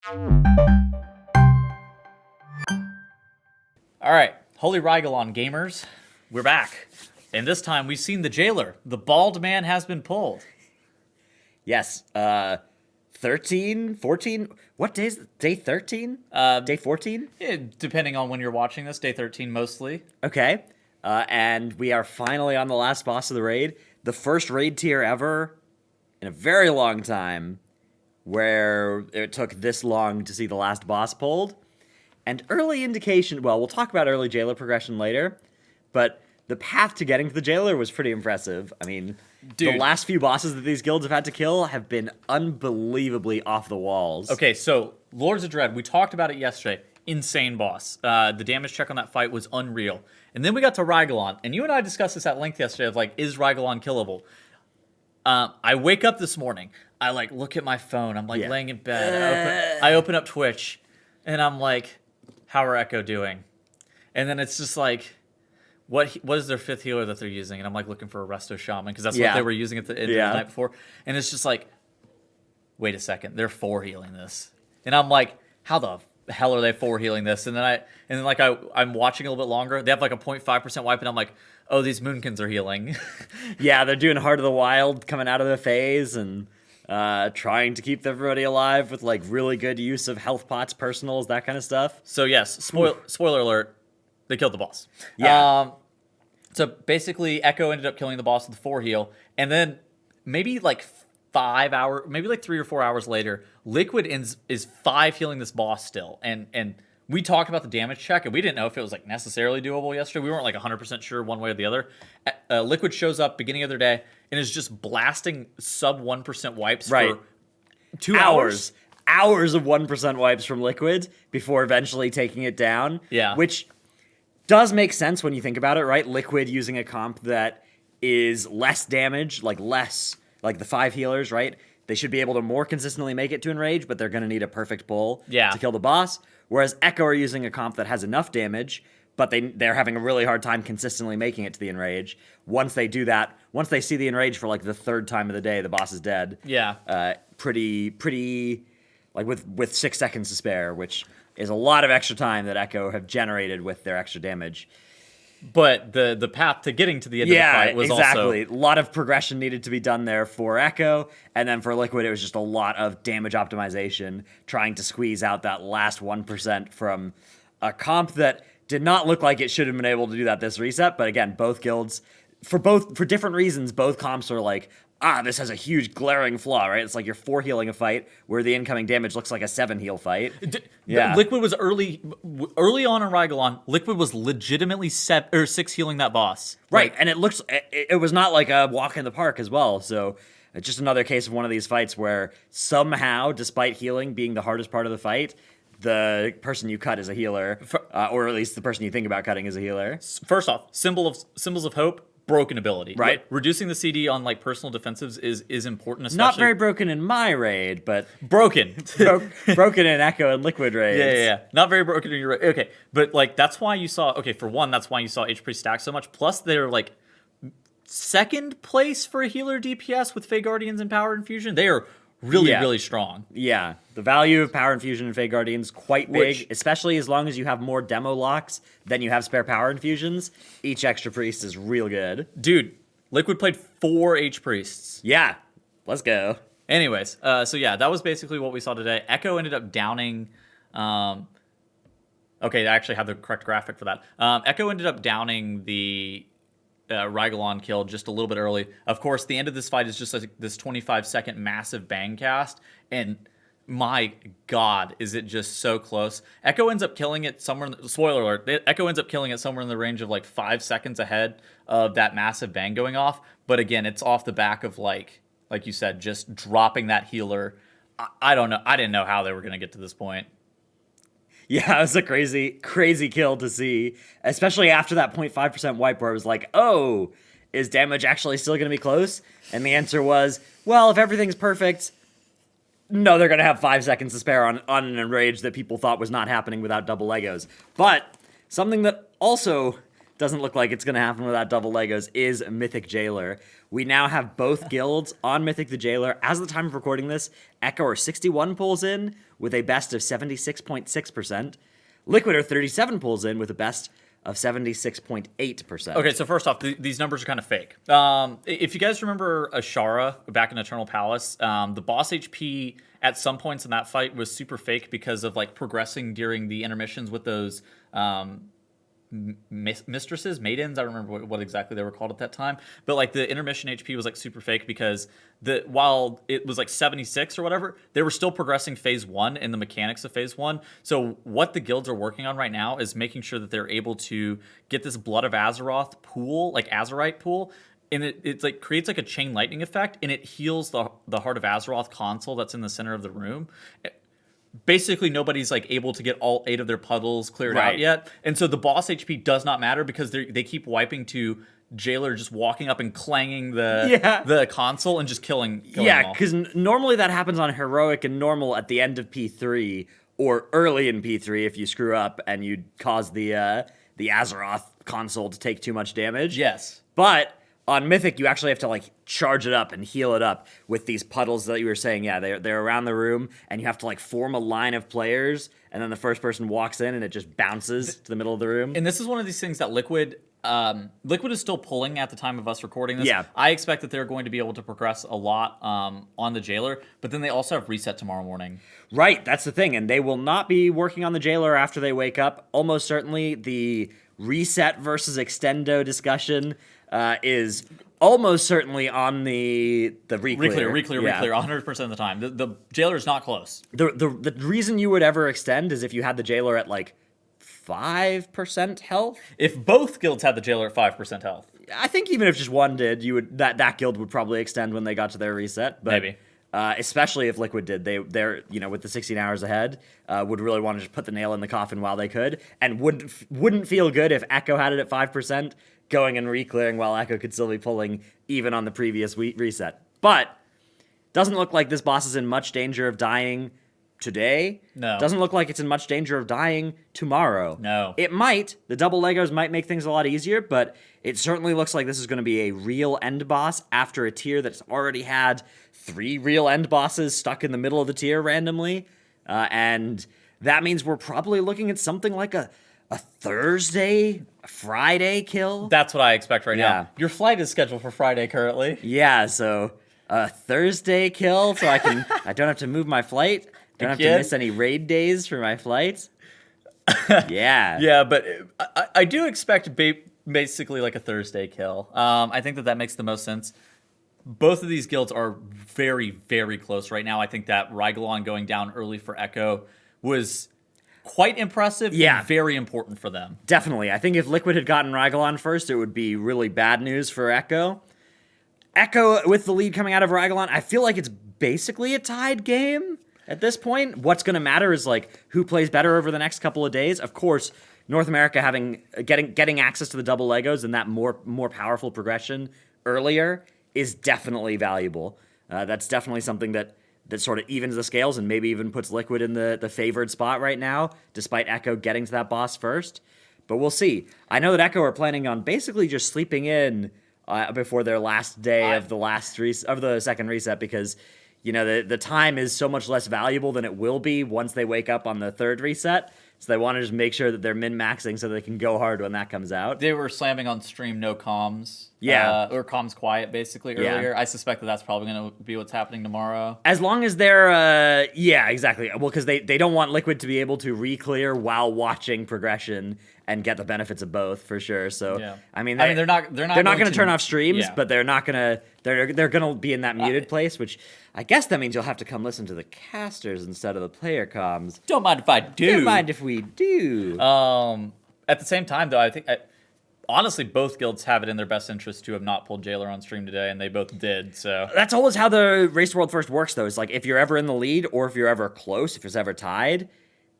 All right, Holy Rygalon gamers, we're back. And this time we've seen the jailer. The bald man has been pulled. Yes. 13, 14. What day's day 13? Day 14? Depending on when you're watching this, day 13 mostly. Okay. And we are finally on the last boss of the raid. The first raid tier ever in a very long time where it took this long to see the last boss pulled. And early indication, well, we'll talk about early jailer progression later, but the path to getting to the jailer was pretty impressive. I mean, Dude. The last few bosses that these guilds have had to kill have been unbelievably off the walls. Okay, so Lords of Dread, we talked about it yesterday. Insane boss. The damage check on that fight was unreal. And then we got to Rygalon, and you and I discussed this at length yesterday of, like, is Rygalon killable? I wake up this morning, I, like, look at my phone, I'm, like, laying in bed, I open up Twitch, and I'm like, how are Echo doing? And then it's just like, what is their fifth healer that they're using? And I'm like looking for a Resto Shaman because that's what they were using at the end of the night before. And it's just like, wait a second, they're 4 healing this. And I'm like, how the hell are they 4 healing this? And then I'm watching a little bit longer. They have like a 0.5% wipe, and I'm like, oh, these Moonkins are healing. Yeah, they're doing Heart of the Wild coming out of the phase and trying to keep everybody alive with like really good use of health pots, personals, that kind of stuff. So yes, spoiler alert, they killed the boss. Yeah. So basically, Echo ended up killing the boss with the 4 heal, and then maybe like 5 hours, maybe like 3 or 4 hours later, Liquid is 5 healing this boss still, and we talked about the damage check, and we didn't know if it was like necessarily doable yesterday. We weren't like 100% sure one way or the other. Liquid shows up beginning of their day and is just blasting sub 1% wipes for 2 hours. Hours of 1% wipes from Liquid before eventually taking it down. Yeah. Which does make sense when you think about it, right? Liquid using a comp that is less damage, like the 5 healers, right? They should be able to more consistently make it to Enrage, but they're going to need a perfect pull to kill the boss. Whereas Echo are using a comp that has enough damage, but they're having a really hard time consistently making it to the Enrage. Once they do that, once they see the Enrage for like the 3rd time of the day, the boss is dead. Yeah. Pretty, like with 6 seconds to spare, which is a lot of extra time that Echo have generated with their extra damage. But the path to getting to the end of the fight was exactly. A lot of progression needed to be done there for Echo, and then for Liquid, it was just a lot of damage optimization, trying to squeeze out that last 1% from a comp that did not look like it should have been able to do that this reset. But again, both guilds, for different reasons, both comps are like, this has a huge glaring flaw, right? It's like you're 4 healing a fight where the incoming damage looks like a 7 heal fight. Liquid was early on in Rygalon. Liquid was legitimately 6 healing that boss. Right, and it was not like a walk in the park as well. So it's just another case of one of these fights where somehow, despite healing being the hardest part of the fight, the person you cut is a healer, or at least the person you think about cutting is a healer. First off, symbols of hope. Broken ability, right? Reducing the CD on like personal defensives is important. Especially not very broken in my raid, but broken, broken in Echo and Liquid raids. Yeah. Not very broken in your raid. Okay, but like that's why you saw. Okay, for one, that's why you saw HP stack so much. Plus, they're like 2nd place for a healer DPS with Fey Guardians and Power Infusion. They are really strong. Yeah, the value of Power Infusion and Fey Guardians quite big, especially as long as you have more demo locks than you have spare Power Infusions. Each extra priest is real good. Dude, Liquid played 4 H priests. Yeah, let's go. Anyways, so yeah, that was basically what we saw today. Echo ended up downing. Okay, I actually have the correct graphic for that. Echo ended up downing the Rygalon kill just a little bit early. Of course, the end of this fight is just like this 25-second massive bang cast, and my God, is it just so close. Echo ends up killing it somewhere, spoiler alert, Echo ends up killing it somewhere in the range of like 5 seconds ahead of that massive bang going off. But again, it's off the back of like you said, just dropping that healer. I don't know. I didn't know how they were going to get to this point. Yeah, it was a crazy kill to see, especially after that 0.5% wipe where it was like, oh, is damage actually still going to be close? And the answer was, well, if everything's perfect, no, they're going to have 5 seconds to spare on an enrage that people thought was not happening without double Legos. But something that also doesn't look like it's going to happen without double Legos, is Mythic Jailer. We now have both guilds on Mythic the Jailer. As of the time of recording this, Echo are 61 pulls in with a best of 76.6%. Liquid are 37 pulls in with a best of 76.8%. Okay, so first off, these numbers are kind of fake. If you guys remember Ashara back in Eternal Palace, the boss HP at some points in that fight was super fake because of like progressing during the intermissions with those mistresses, maidens. I don't remember what exactly they were called at that time, but like the intermission HP was like super fake because while it was like 76 or whatever, they were still progressing phase 1 in the mechanics of phase 1. So what the guilds are working on right now is making sure that they're able to get this Blood of Azeroth pool, like Azerite pool, and it's like creates like a chain lightning effect, and it heals the Heart of Azeroth console that's in the center of the room. Basically, nobody's like able to get all 8 of their puddles cleared out yet, and so the boss HP does not matter because they keep wiping to Jailer just walking up and clanging the console and just killing them all. Because normally that happens on heroic and normal at the end of P3 or early in P3 if you screw up and you cause the Azeroth console to take too much damage. Yes, but on Mythic, you actually have to like charge it up and heal it up with these puddles that you were saying. Yeah, they're around the room, and you have to like form a line of players, and then the first person walks in, and it just bounces to the middle of the room. And this is one of these things that Liquid is still pulling at the time of us recording this. Yeah. I expect that they're going to be able to progress a lot on the Jailer, but then they also have reset tomorrow morning. Right, that's the thing, and they will not be working on the Jailer after they wake up. Almost certainly, the reset versus extendo discussion is almost certainly on the reclear. Reclear, 100% of the time. The Jailer is not close. The reason you would ever extend is if you had the Jailer at like 5% health. If both guilds had the Jailer at 5% health. I think even if just one did, you would that guild would probably extend when they got to their reset. But, maybe. Especially if Liquid did, they're with the 16 hours ahead, would really want to just put the nail in the coffin while they could, and wouldn't feel good if Echo had it at 5%, going and re-clearing while Echo could still be pulling even on the previous reset. But doesn't look like this boss is in much danger of dying today. No. Doesn't look like it's in much danger of dying tomorrow. No. It might. The double Legos might make things a lot easier, but it certainly looks like this is going to be a real end boss after a tier that's already had 3 real end bosses stuck in the middle of the tier randomly. And that means we're probably looking at something like a Friday kill. That's what I expect right now. Your flight is scheduled for Friday currently. Yeah, so a Thursday kill, so I don't have to move my flight. Don't have to miss any raid days for my flight. Yeah. Yeah, but I do expect basically like a Thursday kill. I think that makes the most sense. Both of these guilds are very, very close right now. I think that Rygalon going down early for Echo was quite impressive and very important for them. Definitely. I think if Liquid had gotten Rygalon first, it would be really bad news for Echo. Echo with the lead coming out of Rygalon, I feel like it's basically a tied game at this point. What's going to matter is like who plays better over the next couple of days. Of course, North America getting access to the double Legos and that more powerful progression earlier is definitely valuable. That's definitely something that sort of evens the scales and maybe even puts Liquid in the favored spot right now, despite Echo getting to that boss first. But we'll see. I know that Echo are planning on basically just sleeping in before their last day of the second reset because the time is so much less valuable than it will be once they wake up on the third reset. So they want to just make sure that they're min-maxing so they can go hard when that comes out. They were slamming on stream no comms. Or comms quiet, basically, earlier. Yeah. I suspect that's probably going to be what's happening tomorrow. As long as they're, exactly. Well, because they don't want Liquid to be able to re-clear while watching progression and get the benefits of both, for sure. So, yeah. they're not going to turn off streams, but they're not going to, they're going to be in that muted place, which I guess that means you'll have to come listen to the casters instead of the player comms. Don't mind if I do. Don't mind if we do. At the same time, though, I think, honestly, both guilds have it in their best interest to have not pulled Jailer on stream today, and they both did, so. That's always how the Race to World First works, though. It's like, if you're ever in the lead, or if you're ever close, if it's ever tied,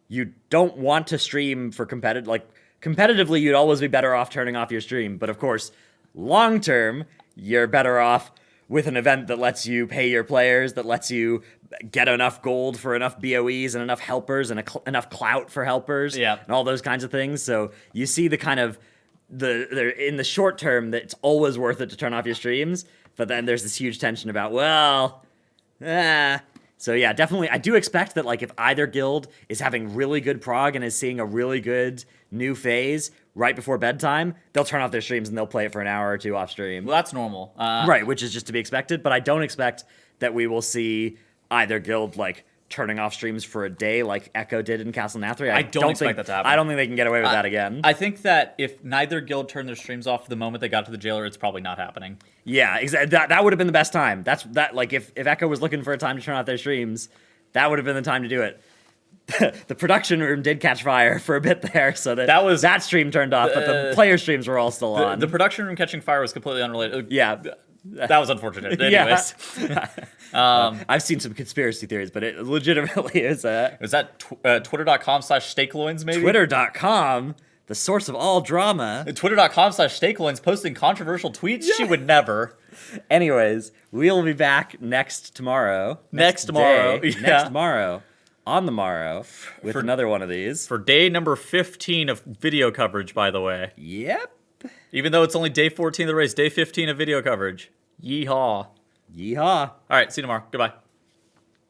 you don't want to stream for competitively, you'd always be better off turning off your stream. But of course, long term, you're better off with an event that lets you pay your players, that lets you get enough gold for enough BOEs and enough helpers and enough clout for helpers and all those kinds of things. So you see the kind of in the short term that it's always worth it to turn off your streams, but then there's this huge tension about, so yeah, definitely I do expect that like if either guild is having really good prog and is seeing a really good new phase right before bedtime, they'll turn off their streams and they'll play it for an hour or two off stream. Well, that's normal. Right, which is just to be expected, but I don't expect that we will see either guild like turning off streams for a day like Echo did in Castle Nathri. I don't expect that to happen. I don't think they can get away with that again. I think that if neither guild turned their streams off the moment they got to the jailer, it's probably not happening. Yeah, exactly. That would have been the best time. Like if Echo was looking for a time to turn off their streams, that would have been the time to do it. The production room did catch fire for a bit there, so that stream turned off, but the player streams were all still on. The production room catching fire was completely unrelated. Yeah. That was unfortunate. Anyways. I've seen some conspiracy theories, but it legitimately is a... Was that twitter.com/stakeloins maybe? Twitter.com, the source of all drama. Twitter.com/stakeloins posting controversial tweets? Yeah. She would never. Anyways, we'll be back next tomorrow. Next tomorrow. Day, next tomorrow. On the morrow. With another one of these. For day number 15 of video coverage, by the way. Yep. Even though it's only day 14 of the race, day 15 of video coverage. Yeehaw. Yeehaw. All right, see you tomorrow. Goodbye.